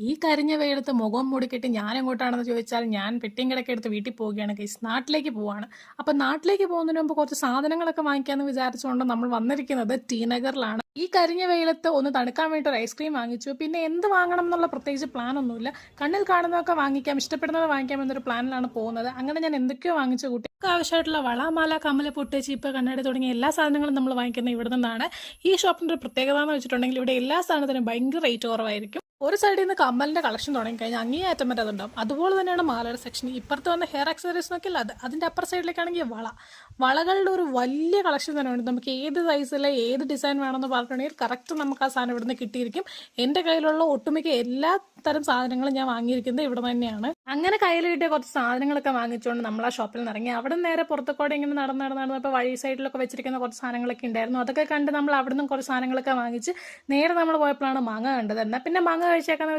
ഈ കരിഞ്ഞ വെയിലത്ത് മുഖം മൂടിക്കെട്ടി ഞാൻ എങ്ങോട്ടാണെന്ന് ചോദിച്ചാൽ ഞാൻ പെട്ടിയും കിടക്കെ എടുത്ത് വീട്ടിൽ പോവുകയാണ് ഗൈസ്. നാട്ടിലേക്ക് പോവാണ്. അപ്പം നാട്ടിലേക്ക് പോകുന്നതിന് മുമ്പ് കുറച്ച് സാധനങ്ങളൊക്കെ വാങ്ങിക്കാമെന്ന് വിചാരിച്ചുകൊണ്ട് നമ്മൾ വന്നിരിക്കുന്നത് ടി നഗറിലാണ്. ഈ കരിഞ്ഞ വെയിലത്ത് ഒന്ന് തണുക്കാൻ വേണ്ടി ഒരു ഐസ്ക്രീം വാങ്ങിച്ചു. പിന്നെ എന്ത് വാങ്ങണം എന്നുള്ള പ്രത്യേകിച്ച് പ്ലാൻ ഒന്നുമില്ല. കണ്ണിൽ കാണുന്നതൊക്കെ വാങ്ങിക്കാം, ഇഷ്ടപ്പെടുന്നത് വാങ്ങിക്കാം എന്നൊരു പ്ലാനിലാണ് പോകുന്നത്. അങ്ങനെ ഞാൻ എന്തൊക്കെയോ വാങ്ങിച്ചു കൂട്ടി. ആവശ്യമായിട്ടുള്ള വള, മാല, കമ്മല്, പൊട്ട്, ചീപ്പ്, കണ്ണാടി തുടങ്ങിയ എല്ലാ സാധനങ്ങളും നമ്മൾ വാങ്ങിക്കുന്നത് ഇവിടെ നിന്നാണ്. ഈ ഷോപ്പിൻ്റെ ഒരു പ്രത്യേകത എന്ന് വെച്ചിട്ടുണ്ടെങ്കിൽ ഇവിടെ എല്ലാ സാധനത്തിനും ഭയങ്കര റേറ്റ് കുറവായിരിക്കും. ഒരു സൈഡിൽ നിന്ന് കമ്മലിന്റെ കളക്ഷൻ തുടങ്ങിക്കഴിഞ്ഞാൽ അങ്ങേയറ്റം വരെ അതുണ്ടാവും. അതുപോലെ തന്നെയാണ് മാലയുടെ സെക്ഷൻ. ഇപ്പുറത്ത് വന്ന ഹെയർ ആക്സസറീസ് നോക്കിയാൽ അതിന്റെ അപ്പർ സൈഡിലേക്കാണെങ്കിൽ വളകളുടെ ഒരു വലിയ കളക്ഷൻ തന്നെ ഉണ്ട്. നമുക്ക് ഏത് സൈസിലെ ഏത് ഡിസൈൻ വേണമെന്ന് പറഞ്ഞിട്ടുണ്ടെങ്കിൽ കറക്റ്റ് നമുക്ക് ആ സാധനം ഇവിടുന്ന് കിട്ടിയിരിക്കും. എൻ്റെ കയ്യിലുള്ള ഒട്ടുമിക്ക എല്ലാ തരം സാധനങ്ങളും ഞാൻ വാങ്ങിയിരിക്കുന്നത് ഇവിടെ തന്നെയാണ്. അങ്ങനെ കയ്യിൽ കിട്ടിയ കുറച്ച് സാധനങ്ങളൊക്കെ വാങ്ങിച്ചുകൊണ്ട് നമ്മൾ ആ ഷോപ്പിൽ നിന്ന് ഇറങ്ങി. അവിടെ നേരെ പുറത്തേക്കൂടെ ഇങ്ങനെ നടന്നപ്പോൾ വഴി സൈഡിലൊക്കെ വെച്ചിരിക്കുന്ന കുറച്ച് സാധനങ്ങളൊക്കെ ഉണ്ടായിരുന്നു. അതൊക്കെ കണ്ട് നമ്മൾ അവിടെ നിന്നും കുറച്ച് സാധനങ്ങളൊക്കെ വാങ്ങിച്ച് നേരെ നമ്മൾ പോയപ്പോഴാണ് മാങ്ങ കണ്ടത്. എന്നാൽ പിന്നെ മാങ്ങ കഴിച്ചേക്കാന്ന്